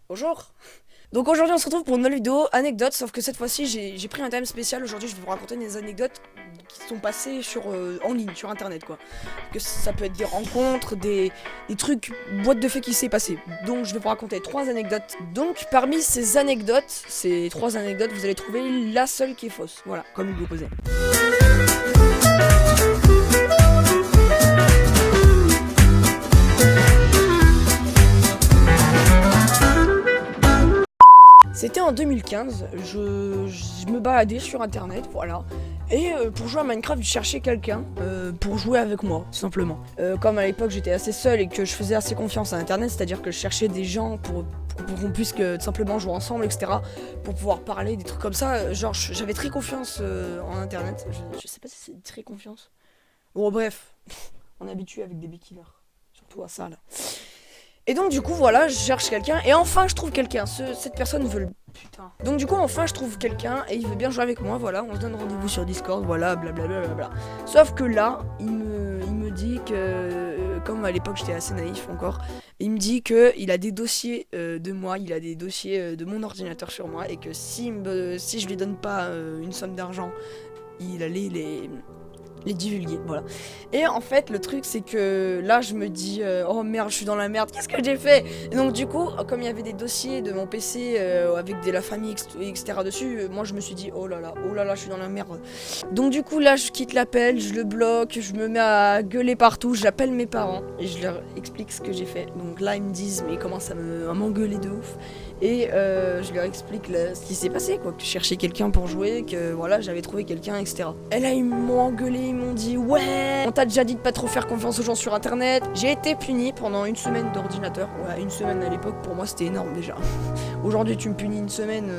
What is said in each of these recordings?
Bonjour. Donc aujourd'hui on se retrouve pour une nouvelle vidéo anecdote, sauf que cette fois-ci j'ai pris un thème spécial. Aujourd'hui je vais vous raconter des anecdotes qui sont passées en ligne, sur internet quoi. Que ça peut être des rencontres, des trucs, boîte de faits qui s'est passé. Donc je vais vous raconter 3 anecdotes. Donc parmi ces 3 anecdotes, vous allez trouver la seule qui est fausse. Voilà, comme vous l'opposez. C'était en 2015, je me baladais sur internet, voilà. Et pour jouer à Minecraft, je cherchais quelqu'un pour jouer avec moi, tout simplement. Comme à l'époque j'étais assez seul et que je faisais assez confiance à internet, c'est-à-dire que je cherchais des gens pour qu'on puisse tout simplement jouer ensemble, etc. Pour pouvoir parler, des trucs comme ça. Genre j'avais très confiance en internet. Je sais pas si c'est très confiance. Bon bref, on est habitué avec des big-killers. Surtout à ça là. Et donc du coup voilà, je cherche quelqu'un et enfin je trouve quelqu'un. Cette personne veut le... Putain. Donc du coup enfin je trouve quelqu'un et il veut bien jouer avec moi, voilà, on se donne rendez-vous sur Discord, voilà, blablabla. Sauf que là, il me dit que, comme à l'époque j'étais assez naïf encore, il me dit que il a des dossiers de moi, il a des dossiers de mon ordinateur sur moi et que si je lui donne pas une somme d'argent, il allait les divulguer, voilà. Et en fait, le truc, c'est que là, je me dis, oh merde, je suis dans la merde, qu'est-ce que j'ai fait? Et donc, du coup, comme il y avait des dossiers de mon PC avec de la famille, etc. dessus, moi, je me suis dit, oh là là, je suis dans la merde. Donc, du coup, là, je quitte l'appel, je le bloque, je me mets à gueuler partout, j'appelle mes parents et je leur explique ce que j'ai fait. Donc là, ils me disent, mais ils commencent à m'engueuler de ouf. Et je leur explique ce qui s'est passé, quoi, que je cherchais quelqu'un pour jouer, que voilà, j'avais trouvé quelqu'un, etc. Et là, ils m'ont engueulé, ils m'ont dit, ouais, on t'a déjà dit de pas trop faire confiance aux gens sur internet. J'ai été puni pendant une semaine d'ordinateur. Ouais, une semaine à l'époque, pour moi, c'était énorme déjà. Aujourd'hui, tu me punis une semaine,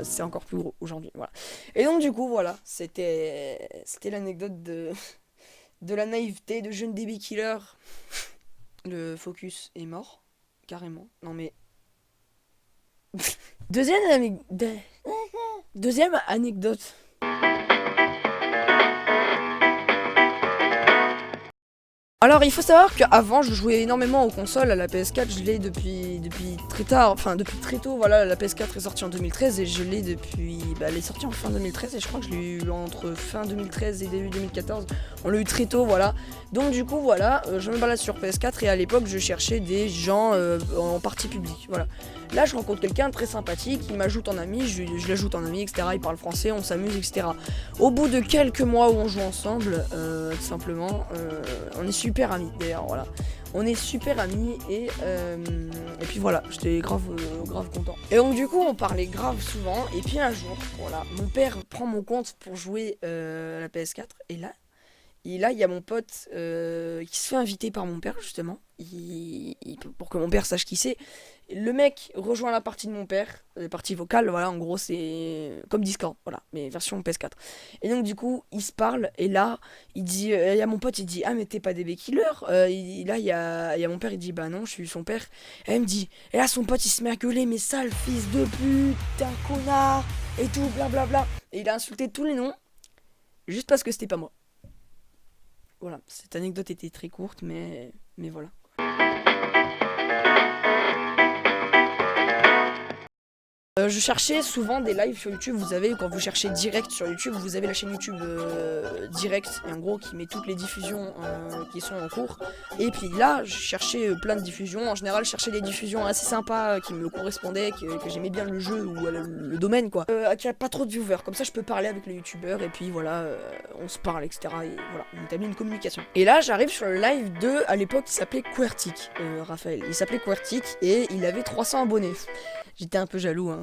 c'est encore plus gros aujourd'hui, voilà. Et donc, du coup, voilà, c'était l'anecdote de la naïveté de jeune baby killer. Le focus est mort, carrément. Non mais. Deuxième anecdote. Deuxième anecdote. Alors il faut savoir qu'avant je jouais énormément aux consoles, à la PS4 je l'ai depuis très tard, enfin depuis très tôt, voilà, la PS4 est sortie en 2013 et je l'ai depuis, elle est sortie en fin 2013 et je crois que je l'ai eu entre fin 2013 et début 2014, on l'a eu très tôt, voilà. Donc du coup voilà, je me balade sur PS4 et à l'époque je cherchais des gens en partie publique, voilà. Là je rencontre quelqu'un de très sympathique, il m'ajoute en ami, je l'ajoute en ami, etc. Il parle français, on s'amuse, etc. Au bout de quelques mois où on joue ensemble, tout simplement, on est super amis d'ailleurs, voilà. On est super amis et puis voilà, j'étais grave content. Et donc du coup on parlait grave souvent et puis un jour, voilà, mon père prend mon compte pour jouer à la PS4 et là il y a mon pote qui se fait inviter par mon père, justement, pour que mon père sache qui c'est. Le mec rejoint la partie de mon père, la partie vocale, voilà, en gros, c'est comme Discord, voilà, mais version PS4. Et donc, du coup, ils se parlent, et là, il dit, il y a mon pote, il dit, ah, mais t'es pas DB Killer. Là, il y a mon père, il dit, bah non, je suis son père. Et elle me dit, et là, son pote, il se met à gueuler, mais sale fils de pute, t'es un connard, et tout, blablabla. Et il a insulté tous les noms, juste parce que c'était pas moi. Voilà, cette anecdote était très courte, mais voilà. Je cherchais souvent des lives sur YouTube. Vous avez, quand vous cherchez direct sur YouTube, vous avez la chaîne YouTube direct, et en gros qui met toutes les diffusions qui sont en cours. Et puis là, je cherchais plein de diffusions. En général, je cherchais des diffusions assez sympas qui me correspondaient, que j'aimais bien le jeu ou le domaine, quoi. Qui a pas trop de viewers. Comme ça, je peux parler avec le youtubeur et puis voilà, on se parle, etc. Et voilà, on établit une communication. Et là, j'arrive sur le live de, à l'époque, il s'appelait Quertic, Raphaël. Il s'appelait Quertic et il avait 300 abonnés. J'étais un peu jaloux, hein.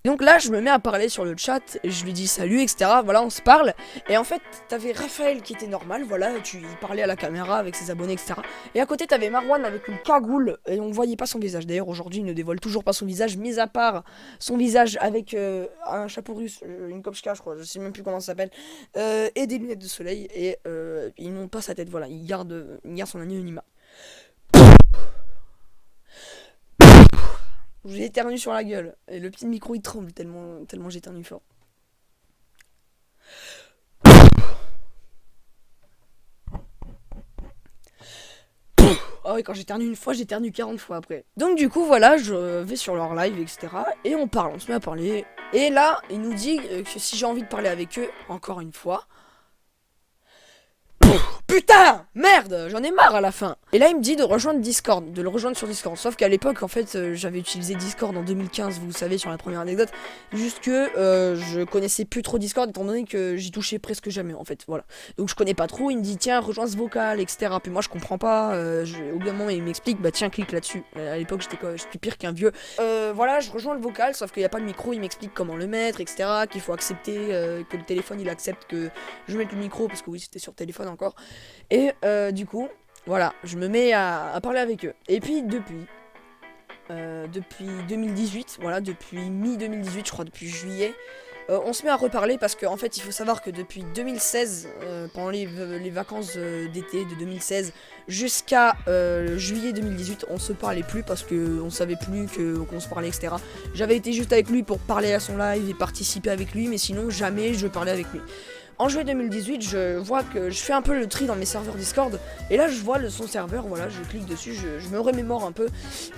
Donc là, je me mets à parler sur le chat, et je lui dis salut, etc. Voilà, on se parle. Et en fait, t'avais Raphaël qui était normal, voilà, il parlait à la caméra avec ses abonnés, etc. Et à côté, t'avais Marwan avec une cagoule, et on voyait pas son visage. D'ailleurs, aujourd'hui, il ne dévoile toujours pas son visage, mis à part son visage avec un chapeau russe, une kopchka, je crois, je sais même plus comment ça s'appelle, et des lunettes de soleil, et il monte pas sa tête, voilà, il garde son anonymat. J'ai éternué sur la gueule. Et le petit micro il tremble tellement j'éternue fort. Ah ouais, quand j'éternue une fois, j'éternue 40 fois après. Donc du coup, voilà, je vais sur leur live, etc. Et on parle, on se met à parler. Et là, il nous dit que si j'ai envie de parler avec eux, encore une fois, putain, merde, j'en ai marre à la fin. Et là, il me dit de rejoindre Discord, de le rejoindre sur Discord. Sauf qu'à l'époque, en fait, j'avais utilisé Discord en 2015, vous savez, sur la première anecdote. Juste que je connaissais plus trop Discord, étant donné que j'y touchais presque jamais, en fait. Voilà. Donc je connais pas trop. Il me dit, tiens, rejoins ce vocal, etc. Puis moi, je comprends pas. Au bout d'un moment, il m'explique, bah tiens, clique là-dessus. À l'époque, j'étais pire qu'un vieux. Voilà, je rejoins le vocal, sauf qu'il n'y a pas de micro. Il m'explique comment le mettre, etc. Qu'il faut accepter, que le téléphone, il accepte que je mette le micro, parce que oui, c'était sur téléphone encore. Et du coup, voilà, je me mets à parler avec eux. Et puis depuis 2018, voilà, depuis mi-2018, je crois, depuis juillet, on se met à reparler parce qu'en fait, il faut savoir que depuis 2016, pendant les vacances d'été de 2016 jusqu'à juillet 2018, on se parlait plus parce qu'on savait plus qu'on se parlait, etc. J'avais été juste avec lui pour parler à son live et participer avec lui, mais sinon, jamais je parlais avec lui. En juillet 2018, je vois que je fais un peu le tri dans mes serveurs Discord. Et là, je vois son serveur, voilà, je clique dessus, je me remémore un peu.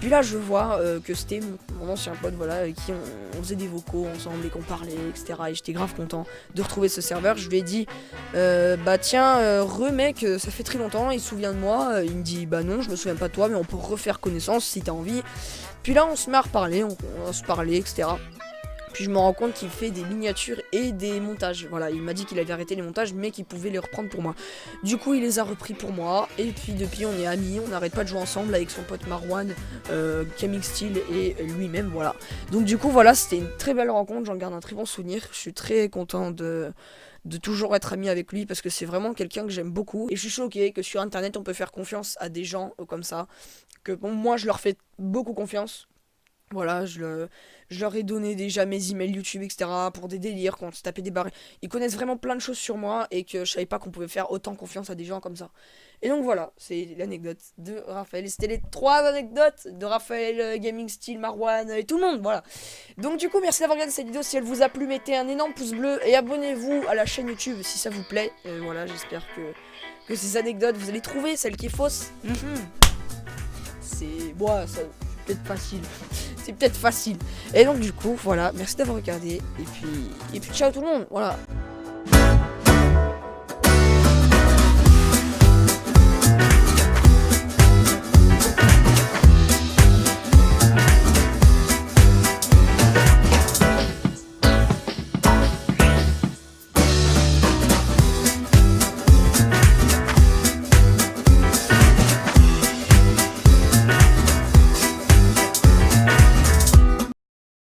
Puis là, je vois que c'était mon ancien pote, voilà, avec qui on faisait des vocaux ensemble et qu'on parlait, etc. Et j'étais grave content de retrouver ce serveur. Je lui ai dit, bah tiens, mec, ça fait très longtemps, il se souvient de moi. Il me dit, bah non, je me souviens pas de toi, mais on peut refaire connaissance si t'as envie. Puis là, on se met à reparler, on se parlait, etc. Puis je me rends compte qu'il fait des miniatures et des montages. Voilà, il m'a dit qu'il avait arrêté les montages, mais qu'il pouvait les reprendre pour moi. Du coup, il les a repris pour moi. Et puis depuis, on est amis, on n'arrête pas de jouer ensemble avec son pote Marwan, Gaming Steel et lui-même, voilà. Donc du coup, voilà, c'était une très belle rencontre, j'en garde un très bon souvenir. Je suis très content de toujours être ami avec lui parce que c'est vraiment quelqu'un que j'aime beaucoup. Et je suis choqué que sur internet, on peut faire confiance à des gens comme ça. Que bon, moi, je leur fais beaucoup confiance. Voilà, je leur ai donné déjà mes emails YouTube, etc. pour des délires, quand on se tapait des barres. Ils connaissent vraiment plein de choses sur moi et que je savais pas qu'on pouvait faire autant confiance à des gens comme ça. Et donc voilà, c'est l'anecdote de Raphaël. C'était les 3 anecdotes de Raphaël, Gaming Steel, Marwan et tout le monde, voilà. Donc du coup, merci d'avoir regardé cette vidéo. Si elle vous a plu, mettez un énorme pouce bleu et abonnez-vous à la chaîne YouTube si ça vous plaît. Voilà, j'espère que ces anecdotes, vous allez trouver celle qui est fausse. C'est... Bon, ça... peut-être facile. C'est peut-être facile. Et donc du coup, voilà, merci d'avoir regardé. Et puis ciao tout le monde, voilà.